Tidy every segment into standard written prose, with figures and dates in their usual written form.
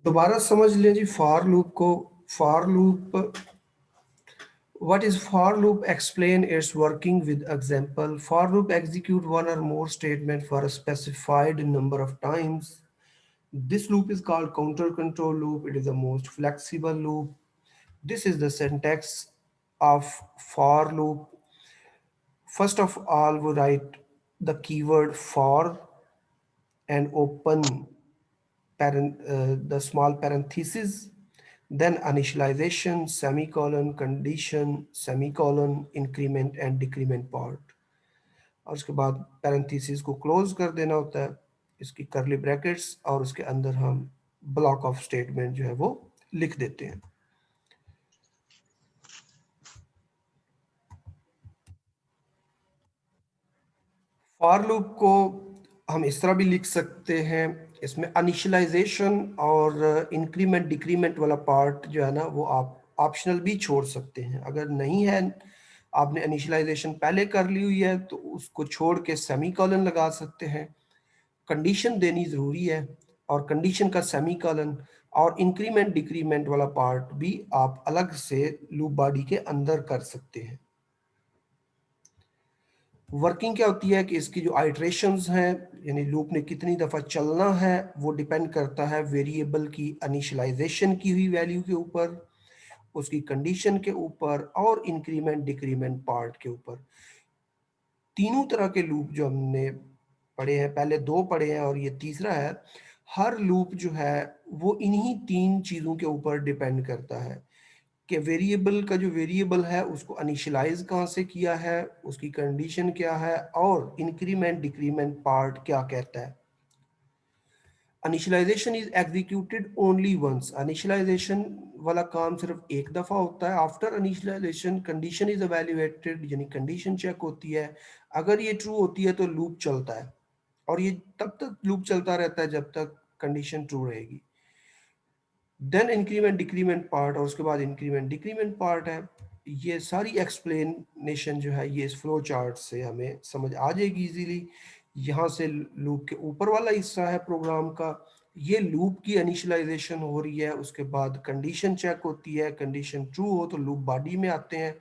दोबारा समझ लें जी फॉर लूप को। For loop, what is for loop? Explain its working with example. For loop execute one or more statement for a specified number of times. This loop is called counter control loop. It is the most flexible loop. This is the syntax of for loop. First of all, we write the keyword for and open the small parenthesis, then initialization, semicolon, condition, semicolon, increment and decrement part, और उसके बाद parenthesis को close कर देना होता है, इसकी curly brackets, और उसके अंदर हम block of statement जो है वो लिख देते हैं। for loop को हम इस तरह भी लिख सकते हैं, इसमें इनिशियलाइजेशन और इंक्रीमेंट डिक्रीमेंट वाला पार्ट जो है ना वो आप ऑप्शनल भी छोड़ सकते हैं। अगर नहीं है, आपने इनिशियलाइजेशन पहले कर ली हुई है तो उसको छोड़ के सेमीकोलन लगा सकते हैं। कंडीशन देनी ज़रूरी है और कंडीशन का सेमीकोलन और इंक्रीमेंट डिक्रीमेंट वाला पार्ट भी आप अलग से लूप बॉडी के अंदर कर सकते हैं। वर्किंग क्या होती है कि इसकी जो आइट्रेशंस हैं, यानी लूप ने कितनी दफ़ा चलना है, वो डिपेंड करता है वेरिएबल की इनिशियलाइजेशन की हुई वैल्यू के ऊपर, उसकी कंडीशन के ऊपर और इंक्रीमेंट डिक्रीमेंट पार्ट के ऊपर। तीनों तरह के लूप जो हमने पढ़े हैं, पहले दो पढ़े हैं और ये तीसरा है, हर लूप जो है वो इन्हीं तीन चीज़ों के ऊपर डिपेंड करता है कि वेरिएबल का जो वेरिएबल है उसको इनिशियलाइज कहाँ से किया है, उसकी कंडीशन क्या है और इंक्रीमेंट डिक्रीमेंट पार्ट क्या कहता है। Initialisation is executed only once. Initialisation वाला काम सिर्फ एक दफा होता है। After initialisation condition is evaluated, यानी कंडीशन चेक होती है। अगर ये ट्रू होती है तो लूप चलता है और ये तब तक लूप चलता रहता है जब तक कंडीशन ट्रू रहेगी। देन इंक्रीमेंट डिक्रीमेंट पार्ट, और उसके बाद इंक्रीमेंट डिक्रीमेंट पार्ट है। ये सारी एक्सप्लेनेशन जो है ये इस फ्लो चार्ट से हमें समझ आ जाएगी इजीली। यहाँ से लूप के ऊपर वाला हिस्सा है प्रोग्राम का, ये लूप की इनिशियलाइजेशन हो रही है, उसके बाद कंडीशन चेक होती है, कंडीशन ट्रू हो तो लूप बॉडी में आते हैं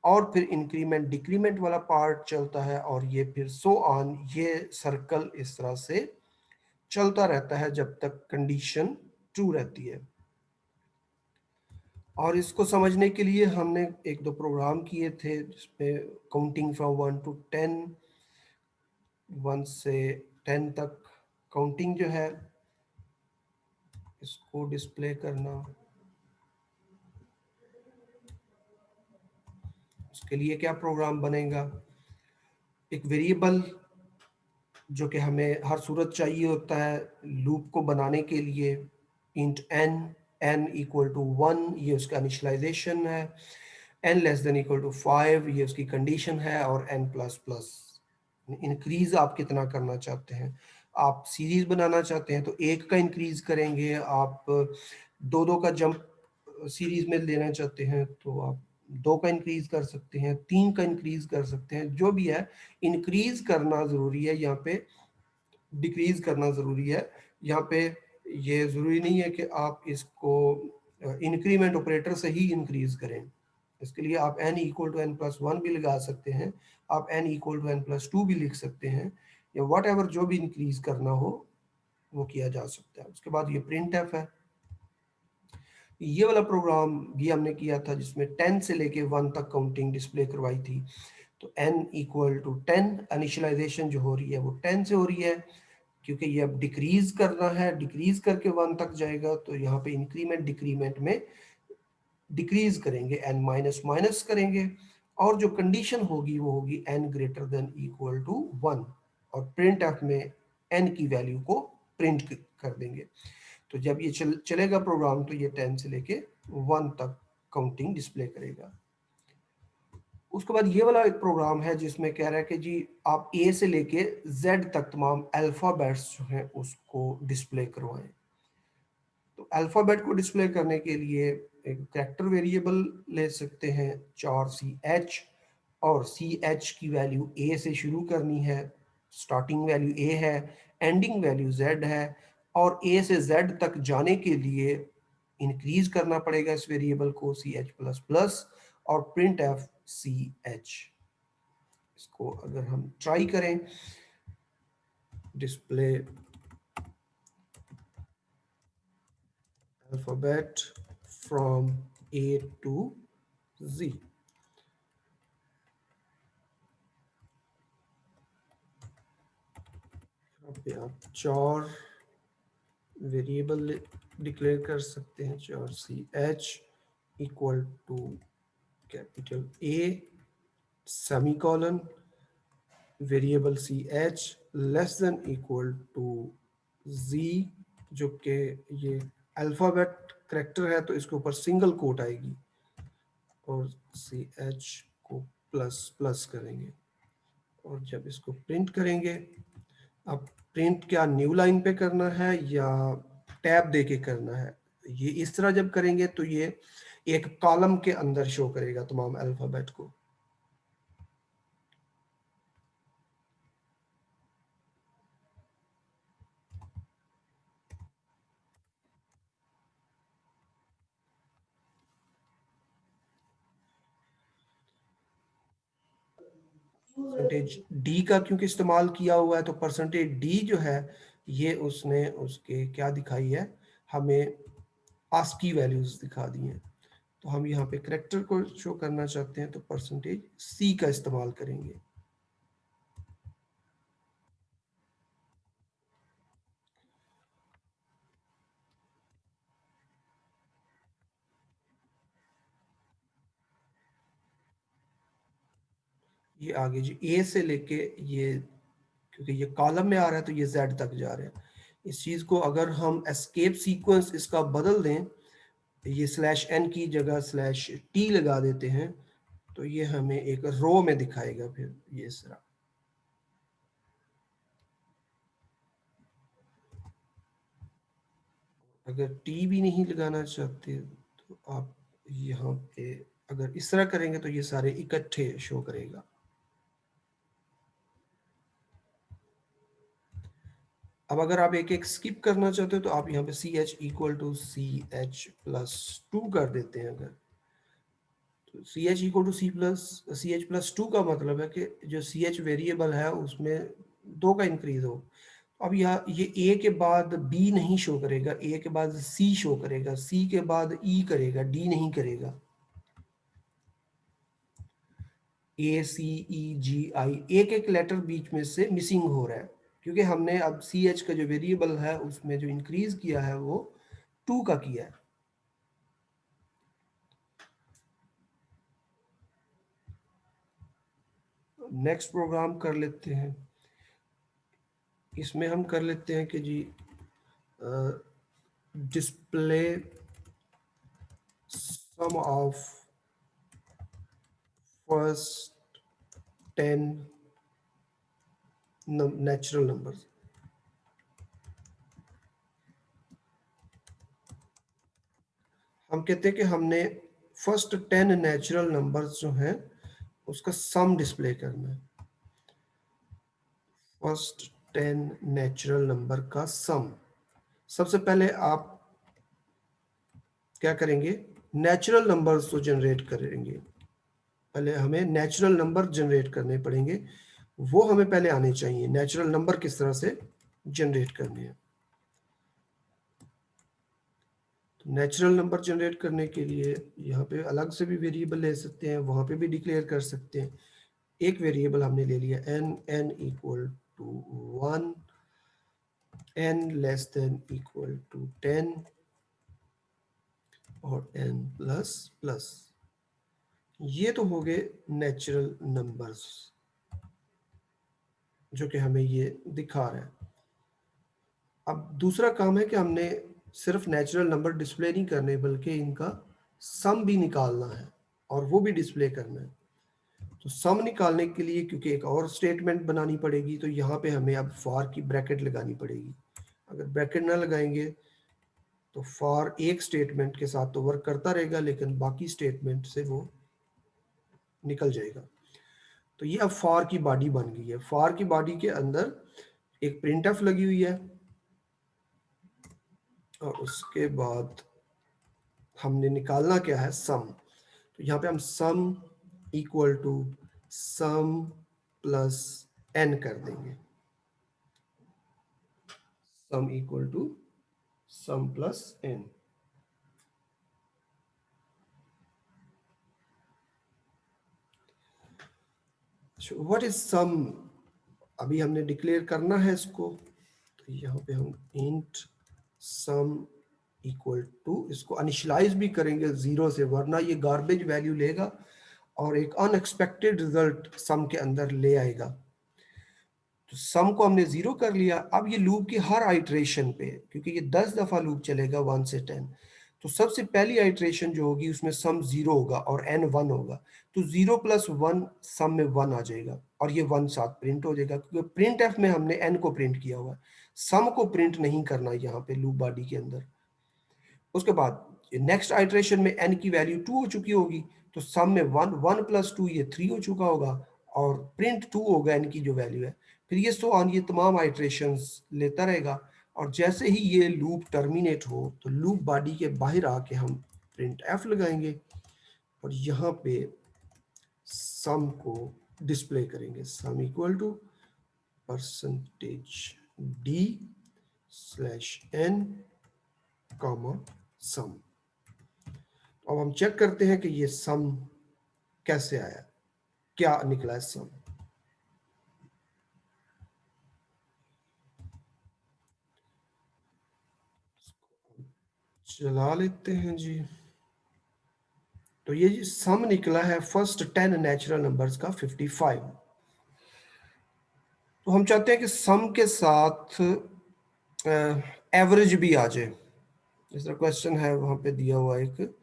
और फिर इंक्रीमेंट डिक्रीमेंट वाला पार्ट चलता है और ये फिर सो ऑन, ये सर्कल इस तरह से चलता रहता है जब तक कंडीशन ट्रू रहती है। और इसको समझने के लिए हमने एक दो प्रोग्राम किए थे जिसमें काउंटिंग फ्रॉम 1 to 10, 1 से 10 तक काउंटिंग जो है इसको डिस्प्ले करना। उसके लिए क्या प्रोग्राम बनेगा, एक वेरिएबल जो कि हमें हर सूरत चाहिए होता है लूप को बनाने के लिए, इंट n इक्वल टू 1 ये उसका इनिशियलाइजेशन है, n less than equal to 5 ये उसकी कंडीशन है, और n प्लस प्लस इंक्रीज आप कितना करना चाहते हैं। आप सीरीज बनाना चाहते हैं तो एक का इंक्रीज करेंगे, आप दो दो का जंप सीरीज में लेना चाहते हैं तो आप दो का इंक्रीज कर सकते हैं, तीन का इंक्रीज कर सकते हैं, जो भी है इंक्रीज करना जरूरी है, यहाँ पे डिक्रीज करना जरूरी है। यहाँ पे ये जरूरी नहीं है कि आप इसको इंक्रीमेंट ऑपरेटर से ही इंक्रीज करें। इसके लिए आप n equal to n plus 1 भी लगा सकते हैं, आप n equal to n plus 2 भी लिख सकते हैं, या वट एवर जो भी इंक्रीज करना हो वो किया जा सकता है। उसके बाद ये प्रिंट एफ है, ये वाला प्रोग्राम भी हमने किया था जिसमें 10 से लेके 1 तक काउंटिंग डिस्प्ले करवाई थी। तो n इक्वल टू 10, इनिशियलाइजेशन जो हो रही है वो 10 से हो रही है, क्योंकि ये अब डिक्रीज करना है, डिक्रीज करके 1 तक जाएगा तो यहाँ पे इंक्रीमेंट डिक्रीमेंट में डिक्रीज करेंगे, n माइनस माइनस करेंगे, और जो कंडीशन होगी वो होगी n greater than equal to 1, और प्रिंट एफ में n की वैल्यू को प्रिंट कर देंगे। तो जब ये चलेगा प्रोग्राम तो ये 10 से लेके 1 तक काउंटिंग डिस्प्ले करेगा। उसके बाद ये वाला एक प्रोग्राम है जिसमें कह रहा है कि जी आप ए से लेके जेड तक तमाम अल्फ़ाबेट्स जो हैं उसको डिस्प्ले करवाएं। तो अल्फ़ाबेट को डिस्प्ले करने के लिए एक कैरेक्टर वेरिएबल ले सकते हैं $ch, और ch की वैल्यू ए से शुरू करनी है, स्टार्टिंग वैल्यू ए है, एंडिंग वैल्यू z है, और ए से जेड तक जाने के लिए इंक्रीज करना पड़ेगा इस वेरिएबल को सी एच प्लस प्लस और प्रिंट एफ सी एच। इसको अगर हम ट्राई करें, display alphabet from A to G, यहाँ पे आप 4 वेरिएबल डिक्लेयर कर सकते हैं, 4 C H equal to capital A semicolon variable C H less than equal to G, जो कि ये अल्फाबेट करेक्टर है तो इसके ऊपर सिंगल कोट आएगी, और सी एच को प्लस प्लस करेंगे और जब इसको प्रिंट करेंगे, अब प्रिंट क्या न्यू लाइन पे करना है या टैब देके करना है, ये इस तरह जब करेंगे तो ये एक कॉलम के अंदर शो करेगा तमाम अल्फाबेट को। परसेंटेज डी का क्योंकि इस्तेमाल किया हुआ है तो परसेंटेज डी जो है ये उसने उसके क्या दिखाई है, हमें आस्की वैल्यूज दिखा दी हैं। तो हम यहाँ पे करेक्टर को शो करना चाहते हैं तो परसेंटेज सी का इस्तेमाल करेंगे। ये आगे जी ए से लेके ये, क्योंकि ये कॉलम में आ रहा है तो ये जेड तक जा रहे हैं। इस चीज को अगर हम एस्केप सीक्वेंस इसका बदल दें, ये स्लैश एन की जगह स्लैश टी लगा देते हैं तो ये हमें एक रो में दिखाएगा फिर ये इस तरह। अगर टी भी नहीं लगाना चाहते तो आप यहाँ पे अगर इस तरह करेंगे तो ये सारे इकट्ठे शो करेगा। अब अगर आप एक एक स्किप करना चाहते हो तो आप यहाँ पे C H equal to C H plus two कर देते हैं। अगर तो C H equal to C H plus two का मतलब है कि जो सी एच वेरिएबल है उसमें 2 का इंक्रीज हो। अब यहाँ ये ए के बाद बी नहीं शो करेगा, ए के बाद सी शो करेगा, सी के बाद ई करेगा, डी नहीं करेगा। ए सी ई जी आई एक एक लेटर बीच में से मिसिंग हो रहा है, क्योंकि हमने अब सी एच का जो वेरिएबल है उसमें जो इंक्रीज किया है वो 2 का किया है। नेक्स्ट प्रोग्राम कर लेते हैं, इसमें हम कर लेते हैं कि जी display sum of first 10 natural numbers. हम कहते हैं कि हमने फर्स्ट 10 नेचुरल नंबर्स जो हैं उसका सम डिस्प्ले करना है। फर्स्ट 10 नेचुरल नंबर का सम। सबसे पहले आप क्या करेंगे, नेचुरल नंबर्स तो जनरेट करेंगे। पहले हमें नेचुरल नंबर जनरेट करने पड़ेंगे, वो हमें पहले आने चाहिए। नेचुरल नंबर किस तरह से जनरेट करने हैं, तो नेचुरल नंबर जनरेट करने के लिए यहाँ पे अलग से भी वेरिएबल ले सकते हैं, वहां पे भी डिक्लेयर कर सकते हैं। एक वेरिएबल हमने ले लिया N, N equal to 1, N less than equal to 10 और एन प्लस प्लस। ये तो हो गए नेचुरल नंबर्स जो कि हमें ये दिखा रहा है। अब दूसरा काम है कि हमने सिर्फ नेचुरल नंबर डिस्प्ले नहीं करने बल्कि इनका सम भी निकालना है और वो भी डिस्प्ले करना है। तो सम निकालने के लिए क्योंकि एक और स्टेटमेंट बनानी पड़ेगी तो यहाँ पे हमें अब फॉर की ब्रैकेट लगानी पड़ेगी। अगर ब्रैकेट ना लगाएंगे तो फॉर एक स्टेटमेंट के साथ तो वर्क करता रहेगा लेकिन बाकी स्टेटमेंट से वो निकल जाएगा। तो ये अब फॉर की बॉडी बन गई है। फॉर की बॉडी के अंदर एक प्रिंटफ लगी हुई है और उसके बाद हमने निकालना क्या है, सम। तो यहाँ पे हम sum equal to sum plus N कर देंगे, sum equal to sum plus N. What is sum, अभी हमने डिक्लेयर करना है इसको। तो यहाँ पे हम इंट सम इक्वल टू, इसको इनिशियलाइज भी करेंगे 0 से, वरना ये गार्बेज वैल्यू लेगा और एक अनएक्सपेक्टेड रिजल्ट सम के अंदर ले आएगा। तो सम को हमने 0 कर लिया। अब ये लूप की हर आइट्रेशन पे, क्योंकि ये 10 दफा लूप चलेगा 1 से 10, तो सबसे पहली आइट्रेशन जो होगी उसमें सम 0 होगा और n 1 होगा। तो 0 प्लस 1 सम में 1 आ जाएगा और ये 1 साथ प्रिंट हो जाएगा, क्योंकि प्रिंट एफ में हमने n को प्रिंट किया हुआ है, सम को प्रिंट नहीं करना यहाँ पे लूप बॉडी के अंदर। उसके बाद नेक्स्ट आइट्रेशन में n की वैल्यू 2 हो चुकी होगी, तो सम में 1, 1 प्लस 2 ये 3 हो चुका होगा और प्रिंट 2 होगा n की जो वैल्यू है। फिर ये सो ऑन, ये तमाम आइट्रेशंस लेता रहेगा और जैसे ही ये लूप टर्मिनेट हो तो लूप बॉडी के बाहर आके हम प्रिंट एफ लगाएंगे और यहाँ पे सम को डिस्प्ले करेंगे, sum equal to percentage D slash N comma sum. अब हम चेक करते हैं कि ये सम कैसे आया, क्या निकला है सम। चला लेते हैं जी। तो ये जी सम निकला है फर्स्ट 10 नेचुरल नंबर्स का 55। तो हम चाहते हैं कि सम के साथ एवरेज भी आ जाए। इस तरह क्वेश्चन है वहां पे दिया हुआ एक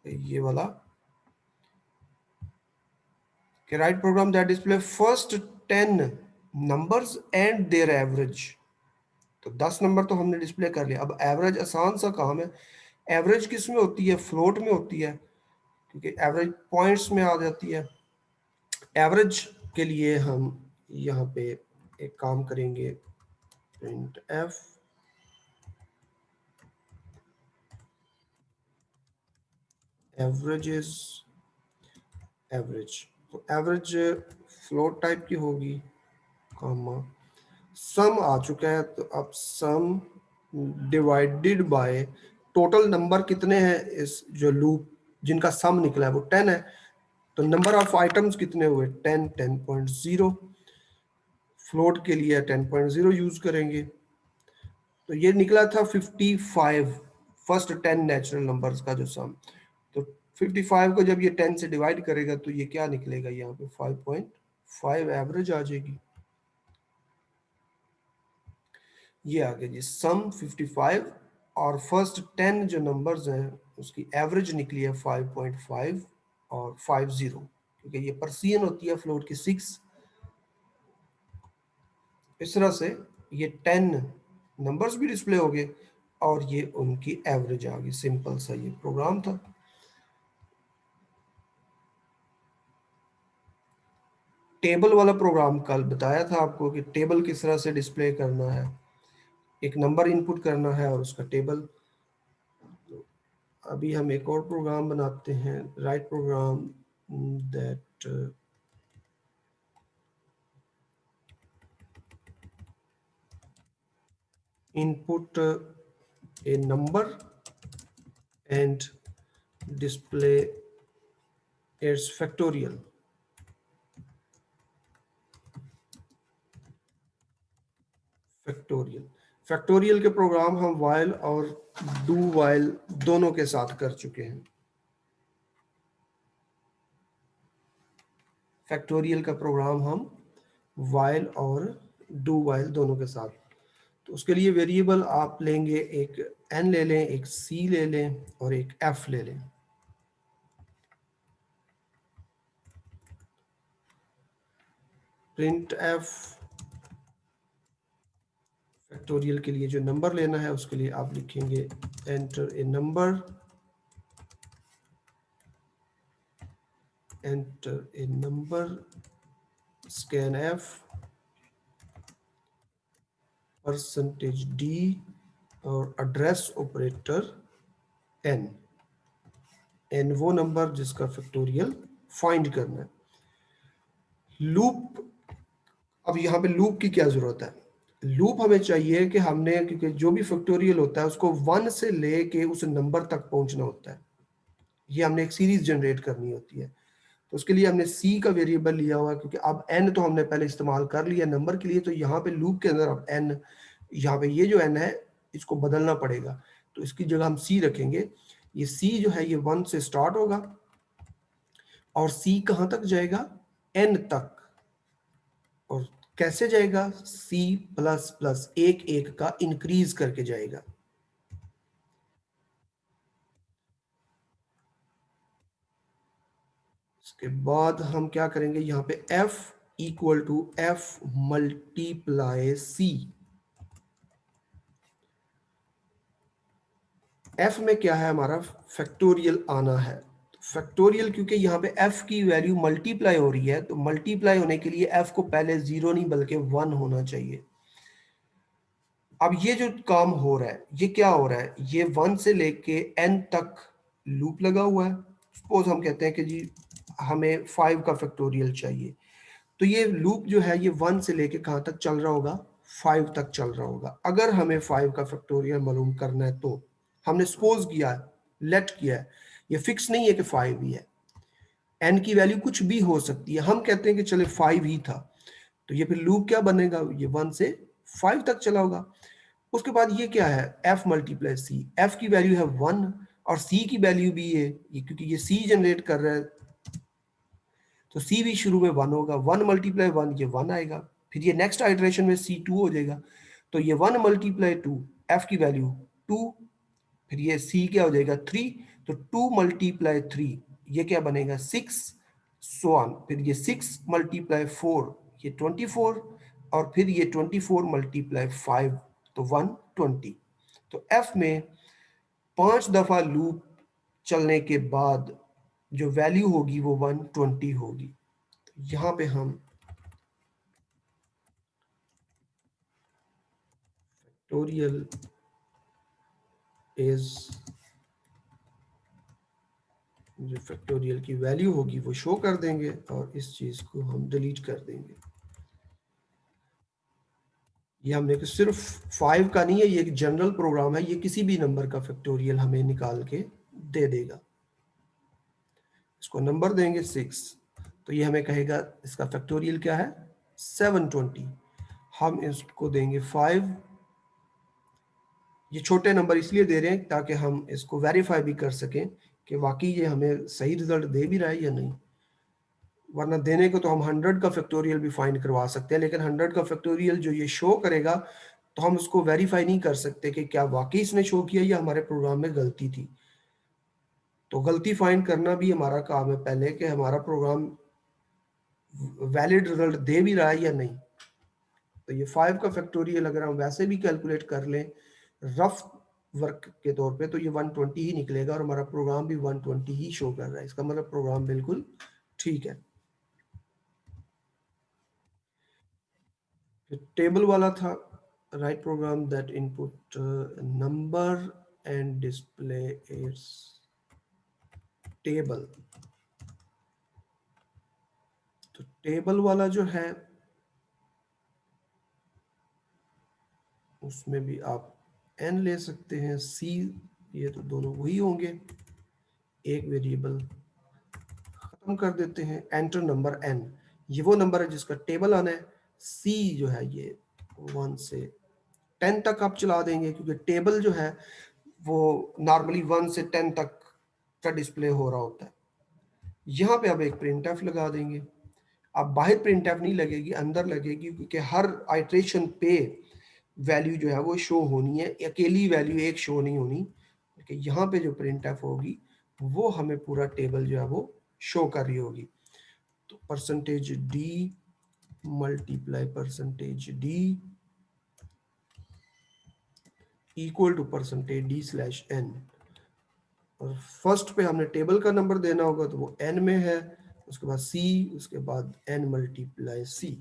ये वाला कि write program that display first 10 numbers and their average. तो 10 नंबर तो हमने डिस्प्ले कर लिया, अब एवरेज आसान सा काम है। एवरेज किस में होती है, फ्लोट में होती है, क्योंकि एवरेज पॉइंट्स में आ जाती है। एवरेज के लिए हम यहाँ पे एक काम करेंगे, print F average is average. तो एवरेज फ्लोट टाइप की होगी, कॉमा सम आ चुका है, तो अब सम डिवाइडेड बाय टोटल नंबर कितने हैं इस जो लूप जिनका सम निकला है वो 10 है, तो नंबर ऑफ आइटम्स कितने हुए 10, 10.0। फ्लोट के लिए 10.0 यूज करेंगे, तो ये निकला था 55 फर्स्ट 10 नेचुरल नंबर्स का जो सम। तो 55 को जब ये 10 से डिवाइड करेगा तो ये क्या निकलेगा, यहाँ पे 5.5 एवरेज आ जाएगी। ये आ गया जी सम 55 और फर्स्ट 10 जो नंबर्स हैं उसकी एवरेज निकली है 5.5 और 50, क्योंकि ये पर्सियन होती है फ्लोट की 6। इस तरह से ये 10 नंबर्स भी डिस्प्ले हो गए और ये उनकी एवरेज आ गई। सिंपल सा ये प्रोग्राम था। टेबल वाला प्रोग्राम कल बताया था आपको कि टेबल किस तरह से डिस्प्ले करना है, एक नंबर इनपुट करना है और उसका टेबल। अभी हम एक और प्रोग्राम बनाते हैं, write program that input a number and display its factorial। Factorial के प्रोग्राम हम while और do while दोनों के साथ कर चुके हैं। फैक्टोरियल का प्रोग्राम हम while और do while दोनों के साथ। तो उसके लिए वेरिएबल आप लेंगे, एक n ले लें, एक c ले लें और एक f ले लें। प्रिंट एफ फैक्टोरियल के लिए जो नंबर लेना है उसके लिए आप लिखेंगे enter a number, enter a number, scan F, percentage D और एड्रेस ऑपरेटर n, n वो नंबर जिसका फैक्टोरियल फाइंड करना है। लूप, अब यहाँ पे लूप की क्या जरूरत है? लूप हमें चाहिए कि हमने, क्योंकि जो भी फैक्टोरियल होता है उसको 1 से लेके उस नंबर तक पहुंचना होता है। ये हमने एक सीरीज जनरेट करनी होती है। तो उसके लिए हमने c का वेरिएबल लिया हुआ है, क्योंकि अब n तो हमने पहले इस्तेमाल कर लिया नंबर के लिए, तो यहाँ पे लूप के अंदर अब n, यहाँ पे ये जो n है इसको बदलना पड़ेगा, तो इसकी जगह हम c रखेंगे। ये c जो है ये 1 से स्टार्ट होगा और c कहाँ तक जाएगा? n तक। और कैसे जाएगा? c प्लस प्लस एक एक का इंक्रीज करके जाएगा। इसके बाद हम क्या करेंगे, यहाँ पे f equal to f multiply c। f में क्या है हमारा? फैक्टोरियल आना है। फैक्टोरियल क्योंकि यहाँ पे f की वैल्यू मल्टीप्लाई हो रही है, तो मल्टीप्लाई होने के लिए f को पहले 0 नहीं बल्कि 1 होना चाहिए। अब ये जो काम हो रहा है ये क्या हो रहा है? ये 1 से लेके n तक लूप लगा हुआ है। सपोज हम कहते हैं कि जी हमें 5 का फैक्टोरियल चाहिए, तो ये लूप जो है ये 1 से लेके कहाँ तक चल रहा होगा? 5 तक चल रहा होगा। अगर हमें 5 का फैक्टोरियल मालूम करना है तो हमने सपोज किया है, लेट किया है, ये फिक्स नहीं है कि 5 ही है, n की वैल्यू कुछ भी हो सकती है। हम कहते हैं कि चले 5 ही था, तो ये फिर लूप क्या बनेगा? ये 1 से 5 तक चला होगा। उसके बाद ये क्या है? f multiply C. f की वैल्यू है 1 और c की वैल्यू भी है ये, क्योंकि ये c जनरेट कर रहा है तो c भी शुरू में 1 होगा। 1 मल्टीप्लाई 1 ये 1 आएगा। फिर ये नेक्स्ट आइटरेशन में c 2 हो जाएगा, तो ये 1 मल्टीप्लाई 2, f की वैल्यू 2, फिर ये c क्या हो जाएगा? 3, तो 2 मल्टीप्लाई 3 ये क्या बनेगा? 6, सो ऑन। फिर ये 6 मल्टीप्लाई 4 ये 24, और फिर ये 24 मल्टीप्लाई 5 तो 120। तो f में 5 दफा लूप चलने के बाद जो वैल्यू होगी वो 120 होगी। यहाँ पे हम फैक्टोरियल इज, जो फैक्टोरियल की वैल्यू होगी वो शो कर देंगे और इस चीज को हम डिलीट कर देंगे। ये हमने कि सिर्फ 5 का नहीं है, ये एक जनरल प्रोग्राम है, ये किसी भी नंबर का फैक्टोरियल हमें निकाल के दे देगा। इसको नंबर देंगे 6, तो ये हमें कहेगा इसका फैक्टोरियल क्या है? 720। हम इसको देंगे 5। ये छोटे नंबर इसलिए दे रहे हैं ताकि हम इसको वेरीफाई भी कर सकें कि वाकई ये हमें सही रिजल्ट दे भी रहा है या नहीं। वरना देने को तो हम 100 का फैक्टोरियल भी फाइंड करवा सकते हैं, लेकिन 100 का फैक्टोरियल जो ये शो करेगा तो हम उसको वेरीफाई नहीं कर सकते कि क्या वाकई इसने शो किया या हमारे प्रोग्राम में गलती थी। तो गलती फाइंड करना भी हमारा काम है पहले, कि हमारा प्रोग्राम वैलिड रिजल्ट दे भी रहा है या नहीं। तो ये 5 का फैक्टोरियल अगर हम वैसे भी कैलकुलेट कर लें रफ वर्क के तौर पे, तो ये 120 ही निकलेगा और हमारा प्रोग्राम भी 120 ही शो कर रहा है। इसका मतलब प्रोग्राम बिल्कुल ठीक है। टेबल वाला था, write program that input number and display its table. तो टेबल वाला जो है उसमें भी आप n ले सकते हैं, c, ये तो दोनों वही होंगे। एक वेरिएबल खत्म कर देते हैं, एंटर नंबर n, ये वो नंबर है जिसका टेबल आना है। c जो है ये 1 से 10 तक आप चला देंगे, क्योंकि टेबल जो है वो नॉर्मली 1 से 10 तक का डिस्प्ले हो रहा होता है। यहाँ पे अब एक प्रिंट एफ लगा देंगे। अब बाहर प्रिंट एफ नहीं लगेगी, अंदर लगेगी, क्योंकि हर आइट्रेशन पे वैल्यू जो है वो शो होनी है, अकेली वैल्यू एक शो नहीं होनी। क्योंकि यहाँ पे जो प्रिंट एफ होगी वो हमें पूरा टेबल जो है वो शो कर रही होगी। तो percentage D multiply percentage D equal to percentage D slash N. और फर्स्ट पे हमने टेबल का नंबर देना होगा तो वो n में है, उसके बाद c, उसके बाद n मल्टीप्लाई c।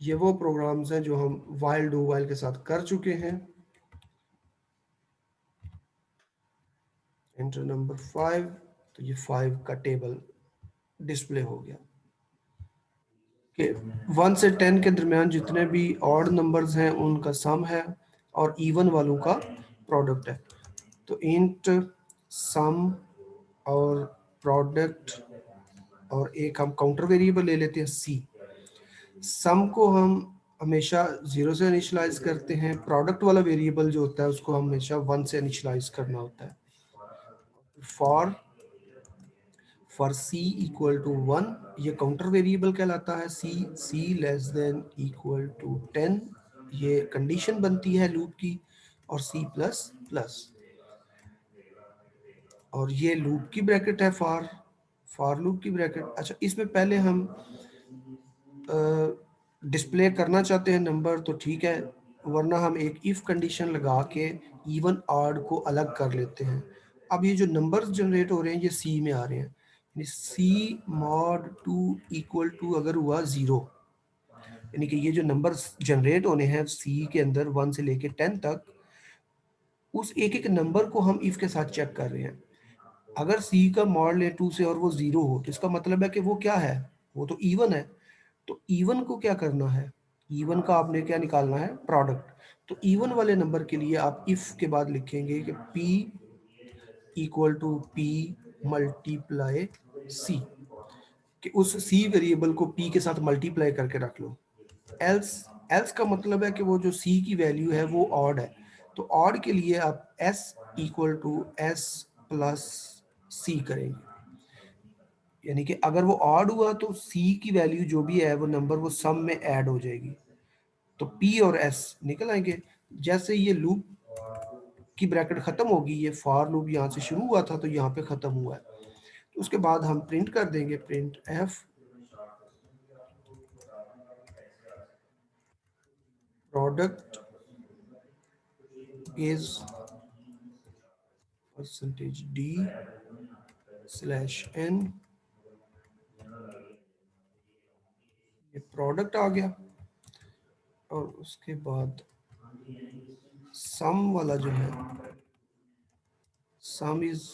ये वो प्रोग्राम्स हैं जो हम while do while के साथ कर चुके हैं। एंटर नंबर 5, तो ये 5 का टेबल डिस्प्ले हो गया कि 1 से 10 के दरमियान जितने भी ऑड नंबर्स हैं उनका सम है और इवन वालों का प्रोडक्ट है। तो इंट सम और प्रोडक्ट और एक हम काउंटर वेरिएबल ले लेते हैं सी। सम को हम हमेशा 0 से इनिशियलाइज करते हैं, प्रोडक्ट वाला वेरिएबल जो होता है उसको हमेशा 1 से इनिशियलाइज करना होता है। फॉर सी इक्वल टू 1, ये काउंटर वेरिएबल कहलाता है। सी लेस देन इक्वल टू 10, ये कंडीशन बनती है लूप की। और सी प्लस प्लस, और ये लूप की ब्रैकेट है फॉर लूप की ब्रैकेट। अच्छा, इसमें पहले हम डिस्प्ले करना चाहते हैं नंबर तो ठीक है, वरना हम एक इफ कंडीशन लगा के इवन ऑड को अलग कर लेते हैं। अब ये जो नंबर्स जनरेट हो रहे हैं ये सी में आ रहे हैं, यानी सी मॉड 2 इक्वल टू अगर हुआ 0, यानी कि ये जो नंबर्स जनरेट होने हैं सी के अंदर 1 से लेके 10 तक, उस एक एक नंबर को हम इफ के साथ चेक कर रहे हैं। अगर सी का मॉड ले 2 से और वो 0 हो तो इसका मतलब है कि वो क्या है, वो तो इवन है। तो इवन को क्या करना है, इवन का आपने क्या निकालना है, प्रोडक्ट। तो इवन वाले नंबर के लिए आप इफ के बाद लिखेंगे कि p equal to p multiply c, कि उस c वेरिएबल को p के साथ मल्टीप्लाई करके रख लो। एल्स एल्स का मतलब है कि वो जो c की वैल्यू है वो ऑड है। तो ऑड के लिए आप s equal to s plus c करेंगे, यानी कि अगर वो ऑड हुआ तो c की वैल्यू जो भी है वो नंबर वो सम में ऐड हो जाएगी, तो p और s निकल आएंगे। जैसे ये लूप की ब्रैकेट खत्म होगी, ये फॉर लूप यहाँ से शुरू हुआ था तो यहाँ पे खत्म हुआ है, तो उसके बाद हम प्रिंट कर देंगे print f product is percentage d slash n, ये प्रोडक्ट आ गया। और उसके बाद सम वाला जो है, सम इज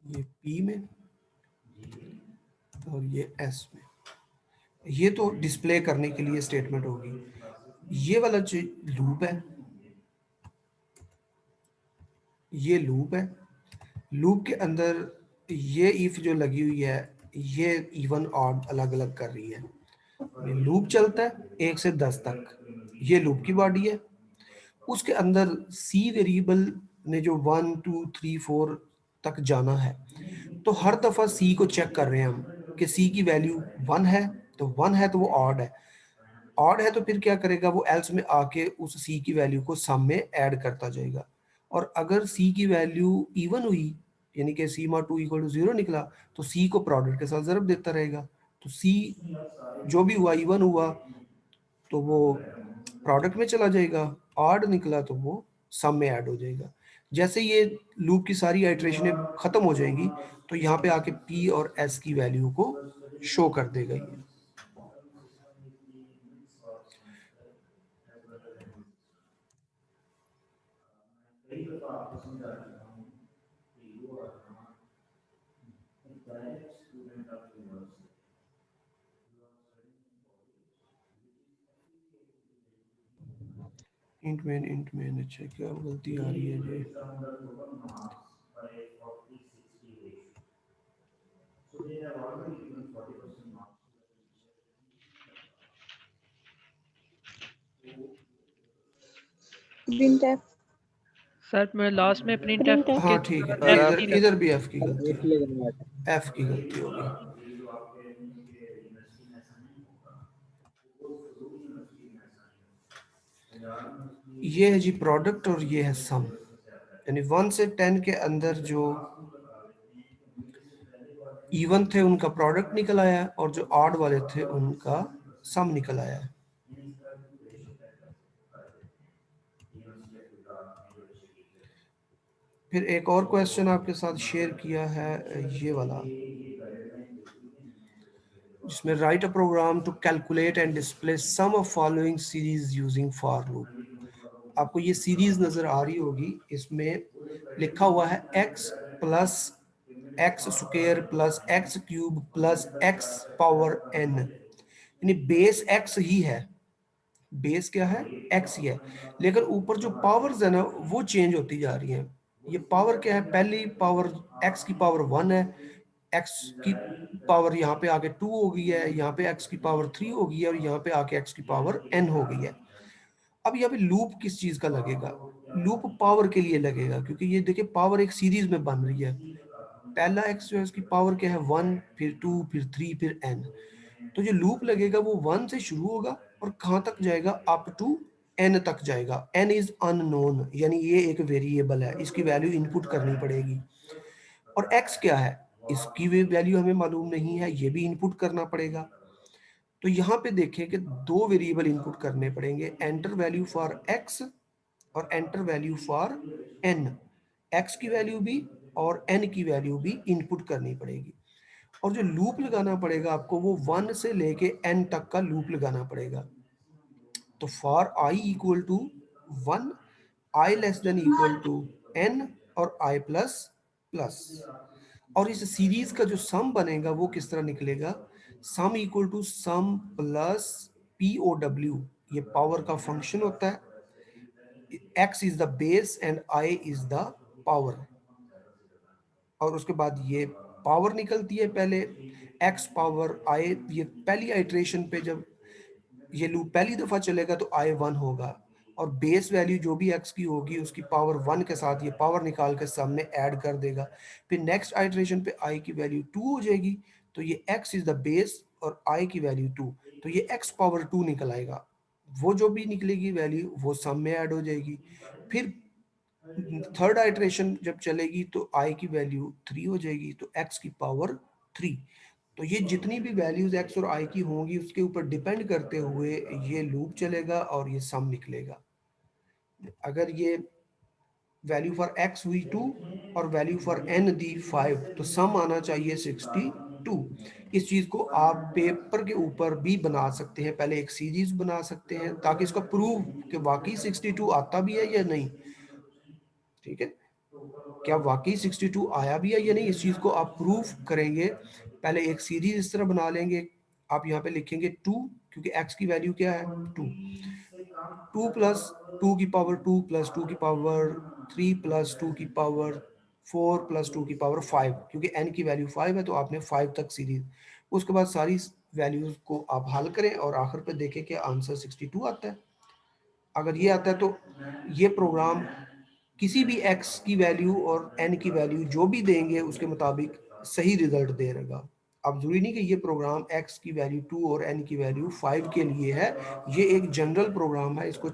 ये p में और ये s में। ये तो डिस्प्ले करने के लिए स्टेटमेंट होगी। ये वाला जो लूप है, ये लूप है, लूप के अंदर ये इफ जो लगी हुई है ये इवन ऑड अलग अलग कर रही है। ये लूप चलता है 1 से 10 तक, ये लूप की बॉडी है। उसके अंदर सी वेरिएबल ने जो 1 2 3 4 तक जाना है, तो हर दफा सी को चेक कर रहे हैं हम कि सी की वैल्यू 1 है, तो 1 है तो वो ऑड है। ऑड है तो फिर क्या करेगा, वो एल्स में आके उस सी की वैल्यू को सम में ऐड करता जाएगा। और अगर सी की वैल्यू इवन हुई, यानी कि सी मा 2 इक्वल टू 0 निकला, तो सी को प्रोडक्ट के साथ ज़रब देता रहेगा। तो सी जो भी हुआ इवन हुआ तो वो प्रोडक्ट में चला जाएगा, ऑड निकला तो वो सम में ऐड हो जाएगा। जैसे ये लूप की सारी आइट्रेशनें खत्म हो जाएंगी तो यहाँ पे आके पी और एस की वैल्यू को शो कर देगा ये। इंट मेन, अच्छा क्या गलती आ रही है जी। प्रिंट एफ सर मैं लास्ट में प्रिंट एफ प्रिंट एफ हाँ के ठीक है, एफ इधर की लग इधर भी एफ की गलती है, एफ की गलती होगी। ये है जी प्रोडक्ट और ये है सम, यानी 1 से 10 के अंदर जो इवन थे उनका प्रोडक्ट निकल आया है और जो ऑड वाले थे उनका सम निकल आया है। फिर एक और क्वेश्चन आपके साथ शेयर किया है, ये वाला जिसमें write a program to calculate and display sum of following series using for loop. आपको ये सीरीज नजर आ रही होगी, इसमें लिखा हुआ है x plus x square plus x cube plus x power n, यानी बेस x ही है, बेस क्या है, x ही है, लेकिन ऊपर जो पावर्स है ना वो चेंज होती जा रही हैं। ये पावर क्या है, पहली पावर x की पावर 1 है, x की पावर यहाँ पे आके 2 हो गई है, यहाँ पे x की पावर 3 हो गई है, और यहाँ पे आके x की पावर n हो गई है। अब यहाँ पे लूप किस चीज का लगेगा, लूप पावर के लिए लगेगा, क्योंकि ये देखिए पावर एक सीरीज में बन रही है। पहला x जो है उसकी पावर क्या है, 1, फिर 2, फिर 3, फिर n। तो जो लूप लगेगा वो 1 से शुरू होगा और कहां तक जाएगा, अप टू n तक जाएगा। n इज अननोन, यानी ये एक वेरिएबल है, इसकी वैल्यू इनपुट करनी पड़ेगी। और x क्या है, इसकी भी वैल्यू हमें मालूम नहीं है, ये भी इनपुट करना पड़ेगा। तो यहाँ पे देखें कि दो वेरिएबल इनपुट करने पड़ेंगे, एंटर वैल्यू फॉर x और enter value for n। x की वैल्यू भी और n की वैल्यू भी इनपुट करनी पड़ेगी। और जो लूप लगाना पड़ेगा आपको, वो 1 से लेके n तक का लूप लगाना पड़ेगा। तो for i equal to 1, i less than equal to n और i प्लस प्लस। और इस सीरीज का जो सम बनेगा वो किस तरह निकलेगा, sum equal to sum plus P O W, ये पावर का फंक्शन होता है, x is the base and i is the power. और उसके बाद ये पावर निकलती है, पहले x पावर i, ये पहली आइट्रेशन पे जब ये लूप पहली दफा चलेगा तो i 1 होगा, और बेस वैल्यू जो भी x की होगी उसकी पावर 1 के साथ ये पावर निकाल के सामने ऐड कर देगा। फिर नेक्स्ट आइट्रेशन पे i की वैल्यू 2 हो जाएगी, तो ये x इज द बेस और i की वैल्यू 2, तो ये x पावर 2 निकल आएगा। वो जो भी निकलेगी वैल्यू वो सम में ऐड हो जाएगी। फिर थर्ड आइट्रेशन जब चलेगी तो i की वैल्यू 3 हो जाएगी, तो x की पावर 3। तो ये जितनी भी वैल्यूज x और i की होंगी उसके ऊपर डिपेंड करते हुए ये लूप चलेगा और ये सम निकलेगा। अगर ये वैल्यू फॉर x हुई 2 और वैल्यू फॉर n दी 5, तो सम आना चाहिए 62। इस चीज को आप पेपर के ऊपर भी बना सकते हैं, पहले एक सीरीज बना सकते हैं ताकि इसका प्रूव कि वाकई 62 आता भी है या नहीं। ठीक है, क्या वाकई 62 आया भी है या नहीं, इस चीज को आप प्रूफ करेंगे। पहले एक सीरीज इस तरह बना लेंगे, आप यहाँ पे लिखेंगे 2, क्योंकि x की वैल्यू क्या है 2, 2 प्लस 2 की पावर 2 प्लस 2 की पावर 3 प्लस 2 की पावर 4 प्लस 2 की पावर 5, क्योंकि n की वैल्यू 5 है तो आपने 5 तक सीरीज। उसके बाद सारी वैल्यूज को आप हल करें और आखिर पे देखें कि आंसर 62 आता है। अगर ये आता है तो ये प्रोग्राम किसी भी x की वैल्यू और n की वैल्यू जो भी देंगे उसके मुताबिक सही रिजल्ट दे देगा। अब जरूरी नहीं कि ये प्रोग्राम x की वैल्यू 2 और n की वैल्यू 5 के लिए है, ये एक जनरल प्रोग्राम है, इसको